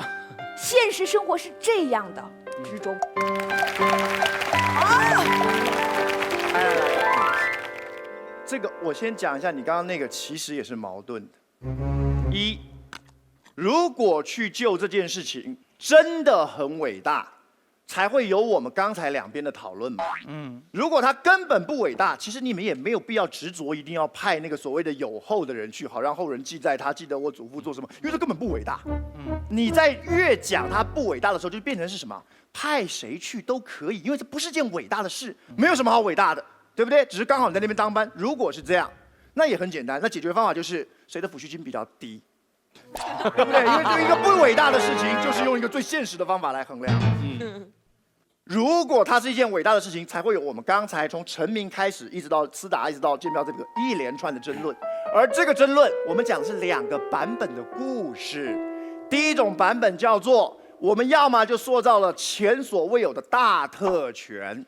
现实生活是这样的，之中。这个我先讲一下，你刚刚那个其实也是矛盾的。如果去就这件事情真的很伟大，才会有我们刚才两边的讨论嘛。如果他根本不伟大，其实你们也没有必要执着一定要派那个所谓的有后的人去，好让后人记在他，记得我祖父做什么，因为这根本不伟大。你在越讲他不伟大的时候，就变成是什么？派谁去都可以，因为这不是件伟大的事，没有什么好伟大的，对不对？只是刚好你在那边当班。如果是这样，那也很简单，那解决方法就是谁的抚恤金比较低。对不对？因为对一个不伟大的事情，就是用一个最现实的方法来衡量。如果它是一件伟大的事情，才会有我们刚才从陈明开始，一直到思达，一直到建彪这个一连串的争论。而这个争论，我们讲的是2个版本的故事。第一种版本叫做我们要么就塑造了前所未有的大特权，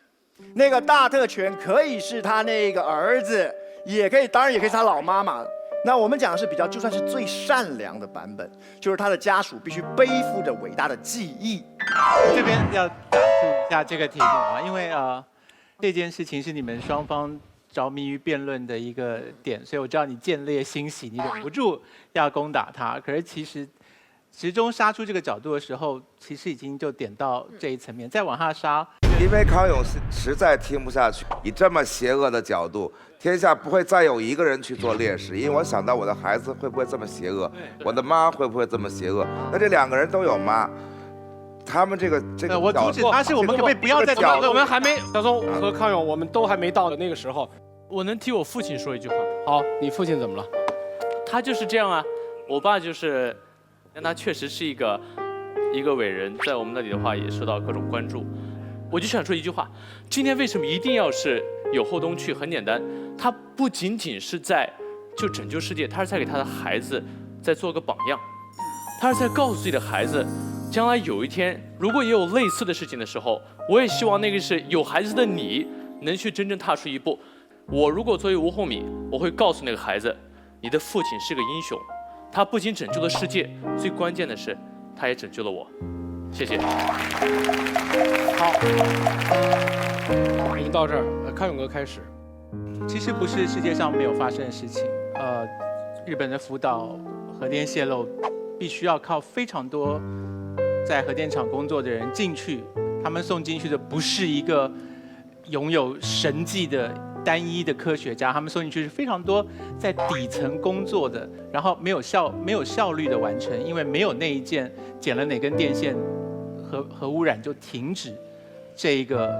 那个大特权可以是他那个儿子，也可以，当然也可以是他老妈妈。那我们讲的是比较，就算是最善良的版本，就是他的家属必须背负着伟大的记忆。我这边要打住一下这个题目啊，因为这件事情是你们双方着迷于辩论的一个点，所以我知道你见猎欣喜，你忍不住要攻打他。可是其实直中杀出这个角度的时候，其实已经就点到这一层面，再往下杀。因为康永实在听不下去，以这么邪恶的角度，天下不会再有一个人去做烈士，因为我想到我的孩子会不会这么邪恶，我的妈会不会这么邪恶？那这2个人都有妈，他们这个我阻止他是我们可不可以不要再讨论？我们还没小松和康永，我们都还没到的那个时候。我能替我父亲说一句话。好，你父亲怎么了？他就是这样啊，我爸就是，但他确实是一个伟人，在我们那里的话也受到各种关注。我就想说一句话：今天为什么一定要是有后东去？很简单，他不仅仅是在就拯救世界，他是在给他的孩子在做个榜样，他是在告诉自己的孩子，将来有一天如果也有类似的事情的时候，我也希望那个是有孩子的你能去真正踏出一步。我如果作为吴厚米，我会告诉那个孩子，你的父亲是个英雄，他不仅拯救了世界，最关键的是他也拯救了我。谢谢。好，我们到这儿，康永哥开始。其实不是世界上没有发生的事情，日本的福岛核电泄漏，必须要靠非常多在核电厂工作的人进去，他们送进去的不是一个拥有神迹的单一的科学家，他们送进去是非常多在底层工作的，然后没有效率的完成，因为没有那一件剪了哪根电线，核污染就停止这一个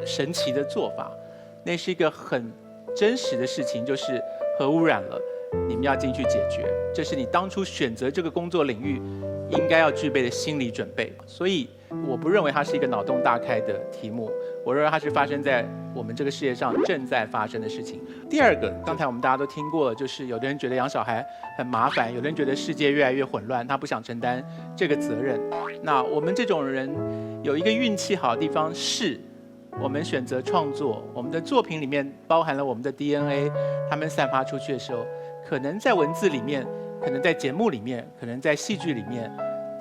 神奇的做法。那是一个很真实的事情，就是核污染了，你们要进去解决，这是你当初选择这个工作领域应该要具备的心理准备。所以我不认为它是一个脑洞大开的题目，我认为它是发生在我们这个世界上正在发生的事情。第二个，刚才我们大家都听过了，就是有的人觉得养小孩很麻烦，有的人觉得世界越来越混乱，他不想承担这个责任。那我们这种人有一个运气好的地方是，我们选择创作，我们的作品里面包含了我们的 DNA， 他们散发出去的时候，可能在文字里面，可能在节目里面，可能在戏剧里面，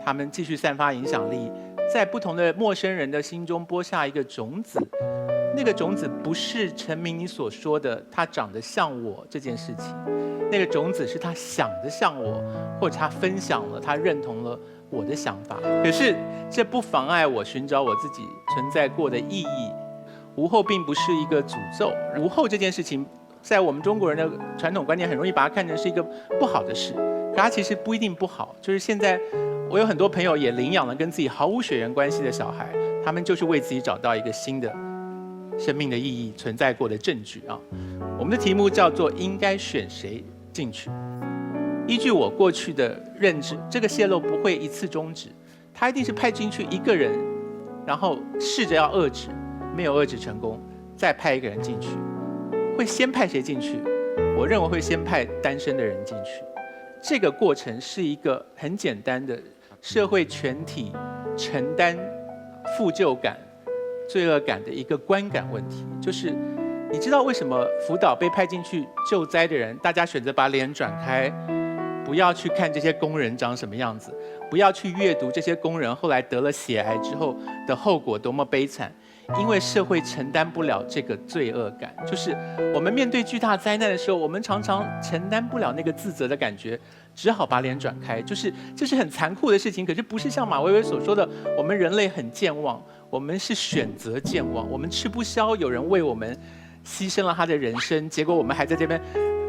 他们继续散发影响力，在不同的陌生人的心中播下一个种子。那个种子不是陈明你所说的他长得像我这件事情，那个种子是他想得像我，或者他分享了，他认同了我的想法。可是这不妨碍我寻找我自己存在过的意义。无后并不是一个诅咒，无后这件事情，在我们中国人的传统观念很容易把它看成是一个不好的事，可它其实不一定不好。就是现在我有很多朋友也领养了跟自己毫无血缘关系的小孩，他们就是为自己找到一个新的生命的意义存在过的证据啊。我们的题目叫做应该选谁进去。依据我过去的认知，这个泄漏不会一次终止，他一定是派进去一个人，然后试着要遏制，没有遏制成功，再派一个人进去。会先派谁进去？我认为会先派单身的人进去。这个过程是一个很简单的社会全体承担负疚感、罪恶感的一个观感问题。就是你知道为什么福岛被派进去救灾的人，大家选择把脸转开，不要去看这些工人长什么样子，不要去阅读这些工人后来得了血癌之后的后果多么悲惨？因为社会承担不了这个罪恶感，就是我们面对巨大灾难的时候，我们常常承担不了那个自责的感觉，只好把脸转开。就是这是很残酷的事情，可是不是像马薇薇所说的，我们人类很健忘，我们是选择健忘，我们吃不消有人为我们牺牲了他的人生，结果我们还在这边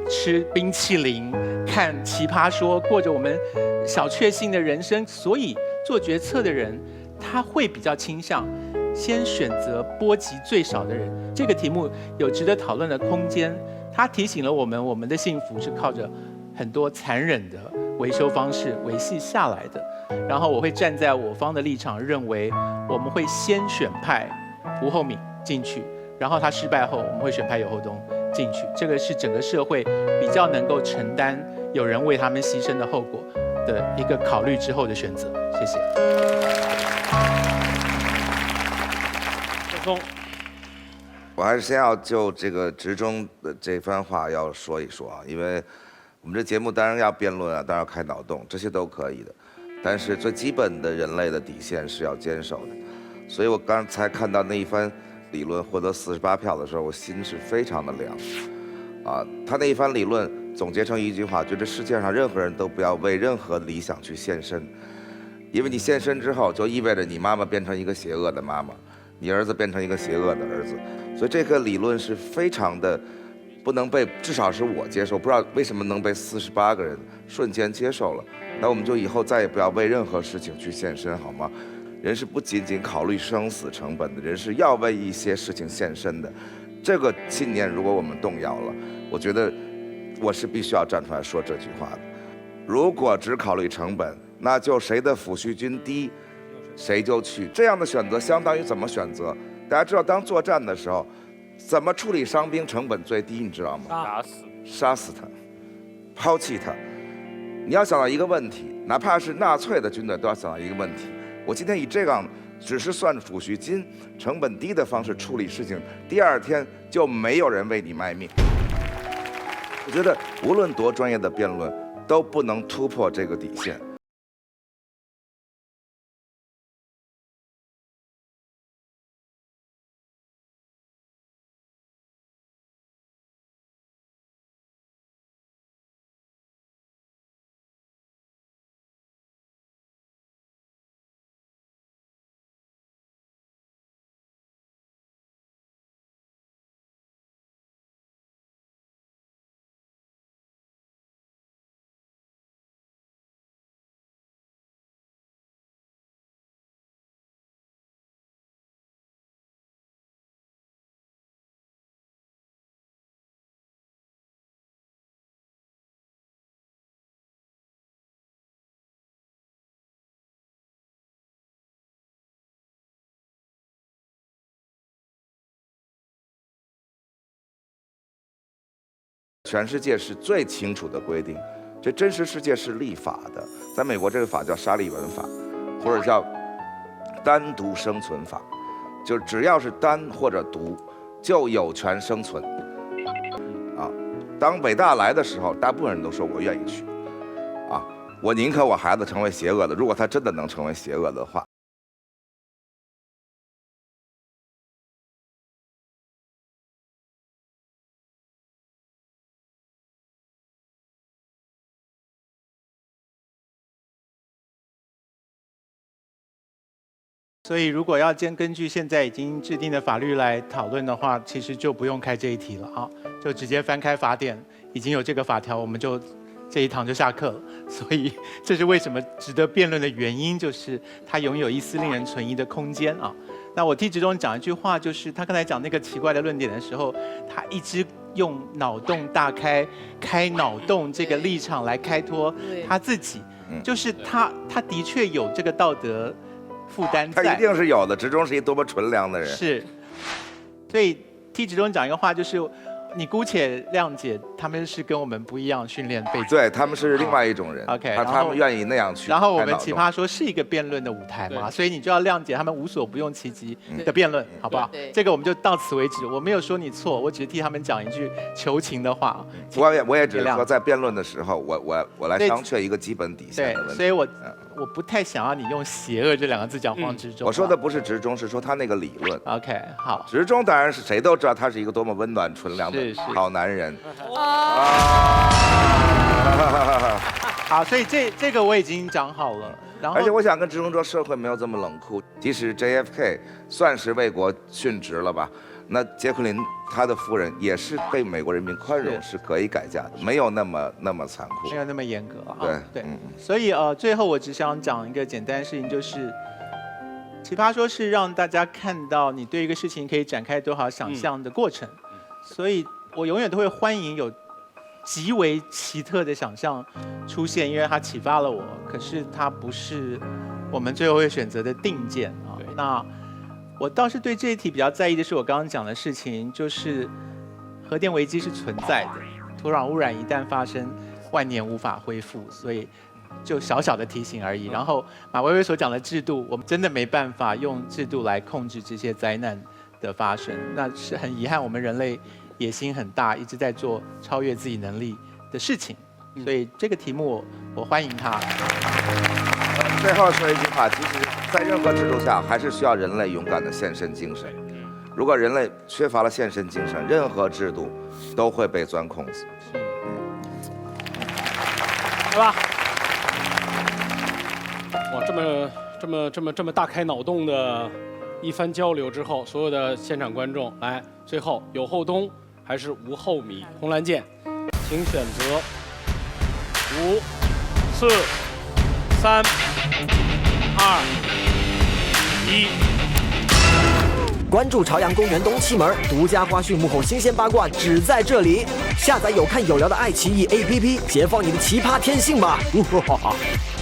吃冰淇淋、看奇葩说，过着我们小确幸的人生。所以做决策的人，他会比较倾向先选择波及最少的人。这个题目有值得讨论的空间，它提醒了我们，我们的幸福是靠着很多残忍的维修方式维系下来的。然后我会站在我方的立场，认为我们会先选派吴厚敏进去，然后他失败后，我们会选派尤厚东进去。这个是整个社会比较能够承担有人为他们牺牲的后果的一个考虑之后的选择。谢谢。松。我还是先要就这个职中的这番话要说一说啊，因为我们这节目当然要辩论啊，当然要开脑洞，这些都可以的，但是最基本的人类的底线是要坚守的。所以我刚才看到那一番理论获得48票的时候，我心是非常的凉。啊，他那一番理论总结成一句话，就这世界上任何人都不要为任何理想去献身，因为你献身之后，就意味着你妈妈变成一个邪恶的妈妈，你儿子变成一个邪恶的儿子。所以这个理论是非常的不能被，至少是我接受，不知道为什么能被48个人瞬间接受了。那我们就以后再也不要为任何事情去献身，好吗？人是不仅仅考虑生死成本的，人是要为一些事情献身的。这个信念如果我们动摇了，我觉得我是必须要站出来说这句话的。如果只考虑成本，那就谁的抚恤金低，谁就去。这样的选择相当于怎么选择？大家知道，当作战的时候，怎么处理伤兵成本最低？你知道吗？打死，杀死他，抛弃他。你要想到一个问题，哪怕是纳粹的军队都要想到一个问题：我今天以这样只是算抚恤金、成本低的方式处理事情，第二天就没有人为你卖命。我觉得无论多专业的辩论，都不能突破这个底线。全世界是最清楚的规定，这真实世界是立法的。在美国，这个法叫沙利文法，或者叫单独生存法，就只要是单或者独，就有权生存。啊，当伟大来的时候，大部分人都说我愿意去。啊，我宁可我孩子成为邪恶的，如果他真的能成为邪恶的话。所以，如果要根据现在已经制定的法律来讨论的话，其实就不用开这一题了啊，就直接翻开法典，已经有这个法条，我们就这一堂就下课了。所以，这是为什么值得辩论的原因，就是它拥有一丝令人存疑的空间啊。那我替职中讲一句话，就是他刚才讲那个奇怪的论点的时候，他一直用脑洞大开、开脑洞这个立场来开脱他自己，就是他的确有这个道德负担在，他一定是有的。职中是一多么纯良的人。是，所以替职中讲一个话，就是你姑且谅解，他们是跟我们不一样训练背景，对，他们是另外一种人。OK， 他们愿意那样去。然后我们奇葩说是一个辩论的舞台嘛，所以你就要谅解他们无所不用其极的辩论，好不好？这个我们就到此为止。我没有说你错，我只是替他们讲一句求情的话。我也只是说，在辩论的时候，我来商榷一个基本底线的问题。所以我不太想要你用邪恶这两个字讲黄执中。我说的不是执中，是说他那个理论。OK， 好。执中当然是谁都知道他是一个多么温暖纯良的好男人。好，所以这个我已经讲好了。然后，而且我想跟执中说，社会没有这么冷酷。即使 JFK 算是为国殉职了吧，那杰克林他的夫人也是被美国人民宽容，是可以改嫁的，没有那么残酷，没有那么严格。对，所以最后我只想讲一个简单的事情，就是奇葩说是让大家看到你对一个事情可以展开多少想象的过程，所以我永远都会欢迎有极为奇特的想象出现，因为它启发了我。可是它不是我们最后会选择的定见啊。那我倒是对这一题比较在意的是我刚刚讲的事情，就是核电危机是存在的，土壤污染一旦发生，万年无法恢复，所以就小小的提醒而已。然后马薇薇所讲的制度，我们真的没办法用制度来控制这些灾难的发生。那是很遗憾，我们人类野心很大，一直在做超越自己能力的事情。所以这个题目我欢迎它。最后说一句话，其实，在任何制度下，还是需要人类勇敢的献身精神。如果人类缺乏了献身精神，任何制度都会被钻空子。来吧。哇，这么大开脑洞的一番交流之后，所有的现场观众来，最后有后东还是无后米？红蓝键，请选择。5、4、3、2、1。关注朝阳公园东七门，独家花絮幕后新鲜八卦只在这里。下载有看有聊的爱奇艺 APP， 解放你的奇葩天性吧！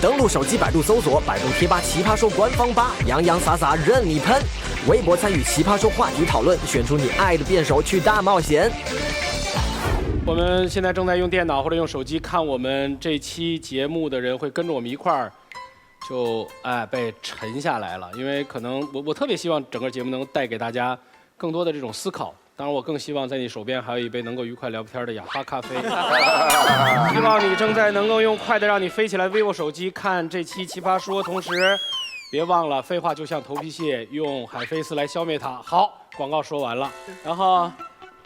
登录手机百度搜索百度贴吧奇葩说官方吧，洋洋洒洒任你喷。微博参与奇葩说话题讨论，选出你爱的辩手去大冒险。我们现在正在用电脑或者用手机看我们这期节目的人，会跟着我们一块儿就被沉下来了。因为可能我特别希望整个节目能带给大家更多的这种思考。当然，我更希望在你手边还有一杯能够愉快聊天的雅哈咖啡。希望你正在能够用快的让你飞起来 vivo 手机看这期奇葩说，同时别忘了废话就像头皮屑，用海飞丝来消灭它。好，广告说完了，然后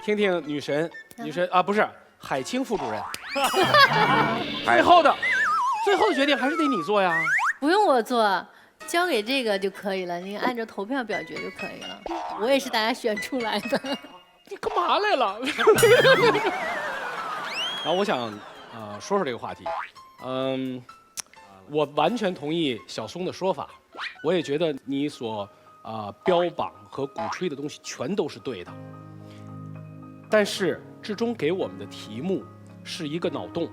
听听女神啊，不是海清副主任。最后的决定还是得你做呀。不用我做，交给这个就可以了，你按照投票表决就可以了。我也是大家选出来的。你干嘛来了？然后我想说说这个话题。我完全同意小松的说法，我也觉得你所标榜和鼓吹的东西全都是对的。但是志忠给我们的题目是一个脑洞。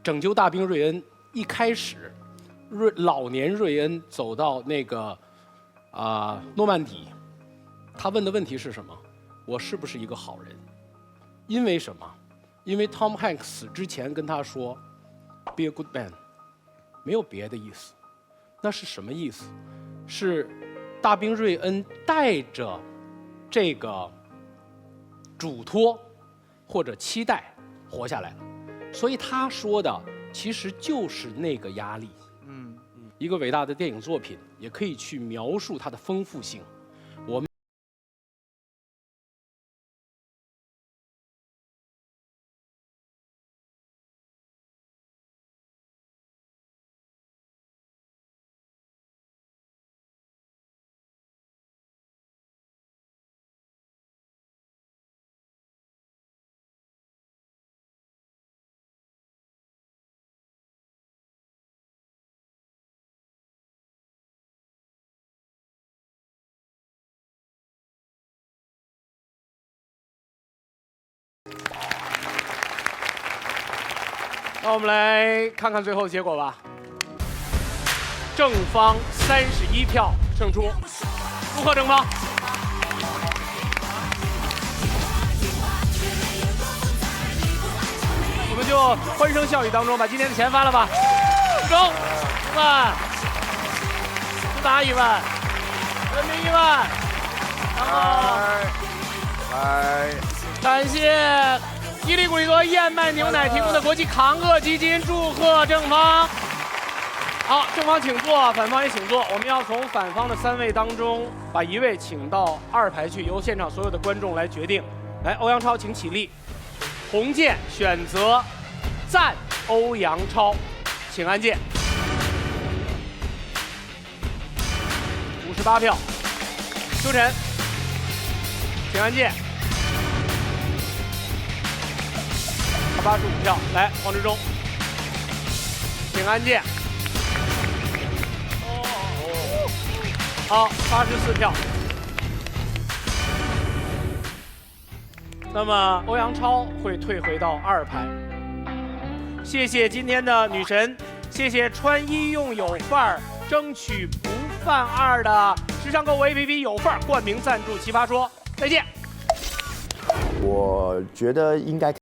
拯救大兵瑞恩一开始，老年瑞恩走到那个诺曼底，他问的问题是什么？我是不是一个好人？因为什么？因为 Tom Hanks 死之前跟他说 "Be a good man"， 没有别的意思。那是什么意思？是大兵瑞恩带着这个嘱托或者期待活下来了，所以他说的其实就是那个压力。一个伟大的电影作品也可以去描述它的丰富性。我们那我们来看看最后结果吧。正方31票胜出，祝贺正方。我们就欢声笑语当中把今天的钱发了吧。中1万，苏打1万，人民1万，然后来，感谢伊利古利多燕麦牛奶提供的国际抗饿基金，祝贺正方。好，正方请坐，反方也请坐。我们要从反方的3位当中把1位请到2排去，由现场所有的观众来决定。来，欧阳超，请起立。红键选择赞欧阳超，请按键。58票。秋晨，请按键。85票，来，黄志忠，请按键。好，84票。那么欧阳超会退回到2排。谢谢今天的女神，谢谢穿衣用有范儿，争取不犯2的时尚购物 APP 有范儿冠名赞助奇葩说，再见。我觉得应该。